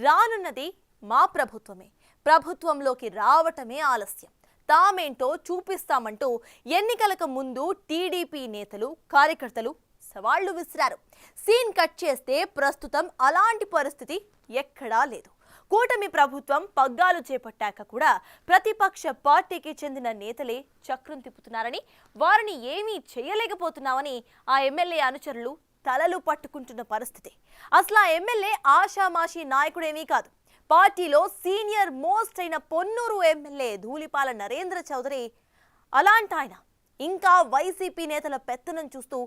రానున్నది మా ప్రభుత్వమే. ప్రభుత్వంలోకి రావటమే ఆలస్యం. తామేంటో చూపిస్తామంటూ ఎన్నికలకు ముందు టీడీపీ నేతలు కార్యకర్తలు సవాళ్లు విసిరారు. సీన్ కట్ చేస్తే ప్రస్తుతం అలాంటి పరిస్థితి ఎక్కడా లేదు. కూటమి ప్రభుత్వం పగ్గాలు చేపట్టాక కూడా ప్రతిపక్ష పార్టీకి చెందిన నేతలే చక్రం తిప్పుతున్నారని, వారిని ఏమీ చేయలేకపోతున్నామని ఆ ఎమ్మెల్యే అనుచరులు తలలు పట్టుకుంటున్న పరిస్థితి. అసలు ఆ ఎమ్మెల్యే ఆషామాషి నాయకుడేమీ కాదు. పార్టీలో సీనియర్ మోస్ట్ అయిన పొన్నూరు ఎమ్మెల్యే ధూళిపాల నరేంద్ర చౌదరి. అలాంటి ఆయన ఇంకా వైసీపీ నేతల పెత్తనం చూస్తూ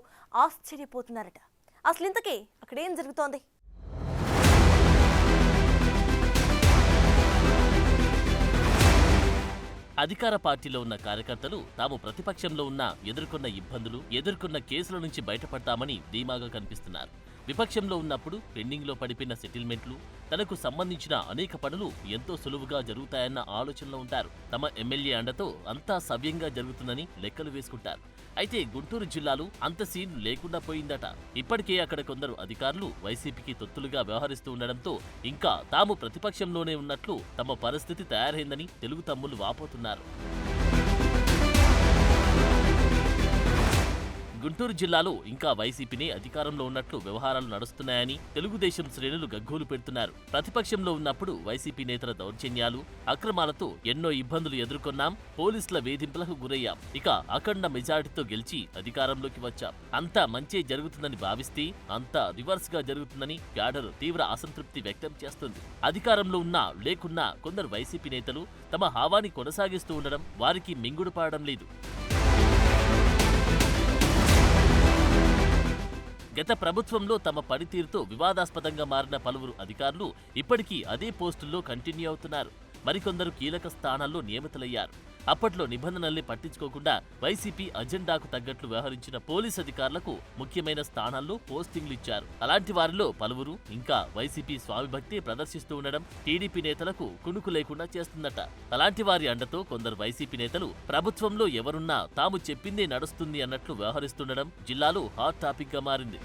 ఆశ్చర్యపోతున్నారట. అసలు ఇంతకీ అక్కడేం జరుగుతోంది? అధికార పార్టీలో ఉన్న కార్యకర్తలు తాము ప్రతిపక్షంలో ఉన్న ఎదుర్కొన్న ఇబ్బందులు, ఎదుర్కొన్న కేసుల నుంచి బయటపడతామని ధీమాగా కనిపిస్తున్నారు. విపక్షంలో ఉన్నప్పుడు పెండింగ్లో పడిపోయిన సెటిల్మెంట్లు, తనకు సంబంధించిన అనేక పనులు ఎంతో సులువుగా జరుగుతాయన్న ఆలోచనలో ఉంటారు. తమ ఎమ్మెల్యే అండతో అంతా సవ్యంగా జరుగుతుందని లెక్కలు వేసుకుంటారు. అయితే గుంటూరు జిల్లాలో అంత సీన్ లేకుండా పోయిందట. ఇప్పటికే అక్కడ కొందరు అధికారులు వైసీపీకి తొత్తులుగా వ్యవహరిస్తూ ఉండడంతో ఇంకా తాము ప్రతిపక్షంలోనే ఉన్నట్లు తమ పరిస్థితి తయారైందని తెలుగు తమ్ముళ్లు వాపోతున్నారు. గుంటూరు జిల్లాలో ఇంకా వైసీపీనే అధికారంలో ఉన్నట్లు వ్యవహారాలు నడుస్తున్నాయని తెలుగుదేశం శ్రేణులు గగ్గోలు పెడుతున్నారు. ప్రతిపక్షంలో ఉన్నప్పుడు వైసీపీ నేతల దౌర్జన్యాలు, అక్రమాలతో ఎన్నో ఇబ్బందులు ఎదుర్కొన్నాం, పోలీసుల వేధింపులకు గురయ్యాం. ఇక అఖండ మెజారిటీతో గెలిచి అధికారంలోకి వచ్చాం. అంతా మంచే జరుగుతుందని భావిస్తే అంతా రివర్స్ గా జరుగుతుందని క్యాడర్ తీవ్ర అసంతృప్తి వ్యక్తం చేస్తుంది. అధికారంలో ఉన్నా లేకున్నా కొందరు వైసీపీ నేతలు తమ హావాని కొనసాగిస్తూ ఉండడం వారికి మింగుడు పడడం లేదు. గత ప్రభుత్వంలో తమ పనితీరుతో వివాదాస్పదంగా మారిన పలువురు అధికారులు ఇప్పటికీ అదే పోస్టుల్లో కంటిన్యూ అవుతున్నారు. మరికొందరు కీలక స్థానాల్లో నియమితులయ్యారు. అప్పట్లో నిబంధనల్ని పట్టించుకోకుండా వైసీపీ అజెండాకు తగ్గట్లు వ్యవహరించిన పోలీస్ అధికారులకు ముఖ్యమైన స్థానాల్లో పోస్టింగ్లు ఇచ్చారు. అలాంటి వారిలో పలువురు ఇంకా వైసీపీ స్వామిభక్తి ప్రదర్శిస్తూ ఉండడం టీడీపీ నేతలకు కునుకు లేకుండా చేస్తుందట. అలాంటి వారి అండతో కొందరు వైసీపీ నేతలు ప్రభుత్వంలో ఎవరున్నా తాము చెప్పిందే నడుస్తుంది అన్నట్లు వ్యవహరిస్తుండడం జిల్లాలో హాట్ టాపిక్ గా మారింది.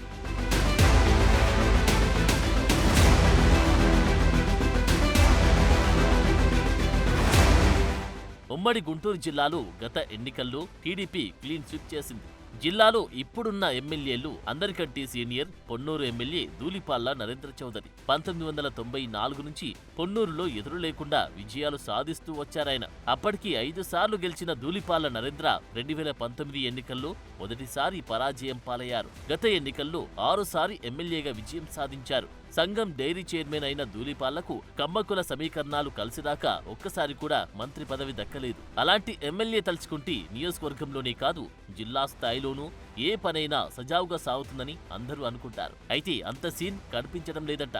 ఉమ్మడి గుంటూరు జిల్లాలో గత ఎన్నికల్లో టీడీపీ క్లీన్ స్వీప్ చేసింది. జిల్లాలో ఇప్పుడున్న ఎమ్మెల్యేలు అందరికంటే సీనియర్ పొన్నూరు ఎమ్మెల్యే ధూళిపాల నరేంద్ర చౌదరి. 1994 నుంచి పొన్నూరులో ఎదురు లేకుండా విజయాలు సాధిస్తూ వచ్చారాయన. అప్పటికి 5 సార్లు గెలిచిన ధూళిపాల నరేంద్ర 2019 ఎన్నికల్లో మొదటిసారి పరాజయం పాలయ్యారు. గత ఎన్నికల్లో 6 సారి ఎమ్మెల్యేగా విజయం సాధించారు. సంఘం డైరీ చైర్మన్ అయిన ధూళిపాలకు కమ్మకుల సమీకరణాలు కలిసిదాకా ఒక్కసారి కూడా మంత్రి పదవి దక్కలేదు. అలాంటి ఎమ్మెల్యే తలుచుకుంటే నియోజకవర్గంలోనే కాదు జిల్లా స్థాయిలోనూ ఏ పనైనా సజావుగా సాగుతుందని అందరూ అనుకుంటారు. అయితే అంత సీన్ కనిపించడం లేదట.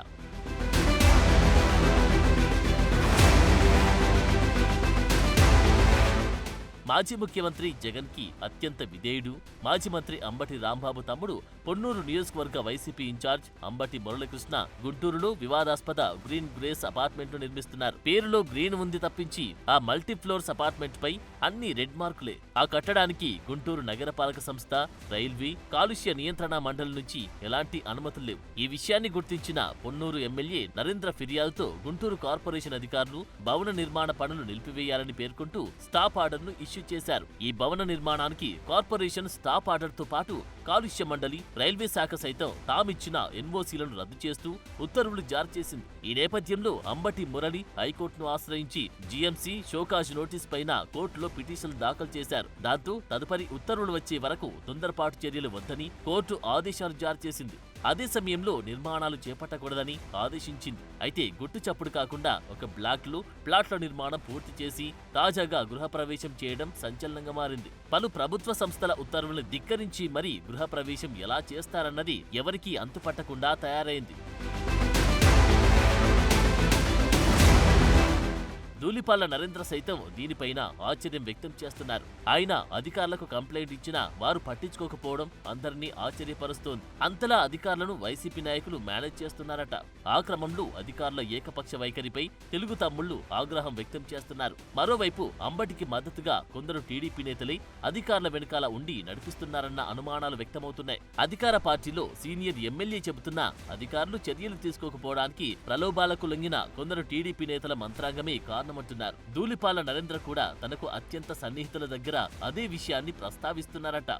మాజీ ముఖ్యమంత్రి జగన్ కి అత్యంత విధేయుడు మాజీ మంత్రి అంబటి రాంబాబు తమ్ముడు, పొన్నూరు నియోజకవర్గ వైసీపీ ఇన్ఛార్జ్ అంబటి మురళీకృష్ణ గుంటూరులో వివాదాస్పద గ్రీన్ గ్రేస్ అపార్ట్మెంట్ ను నిర్మిస్తున్నారు. పేరులో గ్రీన్ ఉంది తప్పించి ఆ మల్టీఫ్లోర్స్ అపార్ట్మెంట్ పై అన్ని రెడ్ మార్కులే. ఆ కట్టడానికి గుంటూరు నగరపాలక సంస్థ, రైల్వే, కాలుష్య నియంత్రణ మండలి నుంచి ఎలాంటి అనుమతులు లేవు. ఈ విషయాన్ని గుర్తించిన పొన్నూరు ఎమ్మెల్యే నరేంద్ర ఫిర్యాదుతో గుంటూరు కార్పొరేషన్ అధికారులు భవన నిర్మాణ పనులు నిలిపివేయాలని పేర్కొంటూ స్టాప్ ఆర్డర్ ను ఇష్యూ చేశారు. ఈ భవన నిర్మాణానికి కార్పొరేషన్ స్టాప్ ఆర్డర్ తో పాటు కాలుష్య మండలి, రైల్వే శాఖ సైతం తామిచ్చిన ఎన్ఓసీలను రద్దు చేస్తూ ఉత్తర్వులు జారీ చేసింది. ఈ నేపథ్యంలో అంబటి మురళి హైకోర్టును ఆశ్రయించి జీఎంసీ షోకాజ్ నోటీస్ పైన కోర్టులో పిటిషన్లు దాఖలు చేశారు. దాంతో తదుపరి ఉత్తర్వులు వచ్చే వరకు తొందరపాటు చర్యలు వద్దని కోర్టు ఆదేశాలు జారీ చేసింది. అదే సమయంలో నిర్మాణాలు చేపట్టకూడదని ఆదేశించింది. అయితే గుట్టు చప్పుడు కాకుండా ఒక బ్లాక్ లో ప్లాట్ల నిర్మాణం పూర్తి చేసి తాజాగా గృహప్రవేశం చేయడం సంచలనంగా మారింది. పలు ప్రభుత్వ సంస్థల ఉత్తర్వులను ధిక్కరించి మరీ గృహప్రవేశం ఎలా చేస్తారన్నది ఎవరికీ అంతుపట్టకుండా తయారైంది. ధూళిపాళ్ల నరేంద్ర సైతం దీనిపైన ఆశ్చర్యం వ్యక్తం చేస్తున్నారు. ఆయన అధికారులకు కంప్లైంట్ ఇచ్చినా వారు పట్టించుకోకపోవడం అందరినీ ఆశ్చర్యపరుస్తోంది. అంతలా అధికారులను వైసీపీ నాయకులు మేనేజ్ చేస్తున్నారట. ఆ క్రమంలో అధికారుల ఏకపక్ష వైఖరిపై తెలుగు తమ్ముళ్లు ఆగ్రహం వ్యక్తం చేస్తున్నారు. మరోవైపు అంబటికి మద్దతుగా కొందరు టీడీపీ నేతలే అధికారుల వెనుకాల ఉండి నడిపిస్తున్నారన్న అనుమానాలు వ్యక్తమవుతున్నాయి. అధికార పార్టీలో సీనియర్ ఎమ్మెల్యే చెబుతున్నా అధికారులు చర్యలు తీసుకోకపోవడానికి ప్రలోభాలకు లొంగిన కొందరు టీడీపీ నేతల మంత్రాంగమే కారణమంటున్నారు. ధూళిపాళ్ల నరేంద్ర కూడా తనకు అత్యంత సన్నిహితుల దగ్గర అదే విషయాన్ని ప్రస్తావిస్తున్నారట.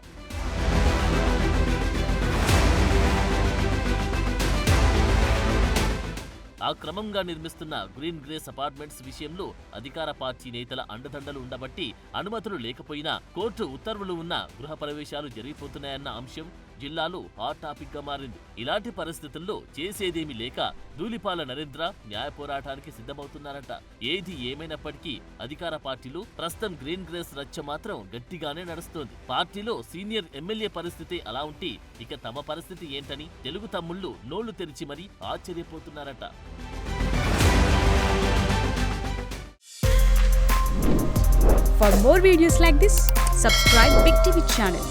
ఆ క్రమంగా నిర్మిస్తున్న గ్రీన్ గ్రేస్ అపార్ట్మెంట్స్ విషయంలో అధికార పార్టీ నేతల అండదండలు ఉండబట్టి అనుమతులు లేకపోయినా కోర్టు ఉత్తర్వులు ఉన్న గృహ ప్రవేశాలు జరిగిపోతున్నాయన్న అంశం జిల్లాలో హాట్ టాపిక్ గా మారింది. ఇలాంటి పరిస్థితుల్లో చేసేదేమీ లేక ధూళిపాళ్ల నరేంద్ర న్యాయ పోరాటానికి సిద్ధమవుతున్నారట. ఏది ఏమైనప్పటికీ అధికార పార్టీలో ప్రస్తుతం గ్రీన్ గ్రేస్ రచ్చ మాత్రం గట్టిగానే నడుస్తోంది. పార్టీలో సీనియర్ ఎమ్మెల్యే పరిస్థితి అలా ఉంటే ఇక తమ పరిస్థితి ఏంటని తెలుగు తమ్ముళ్లు నోళ్లు తెరిచి మరీ ఆశ్చర్యపోతున్నారట. For more videos like this, subscribe Big TV channel.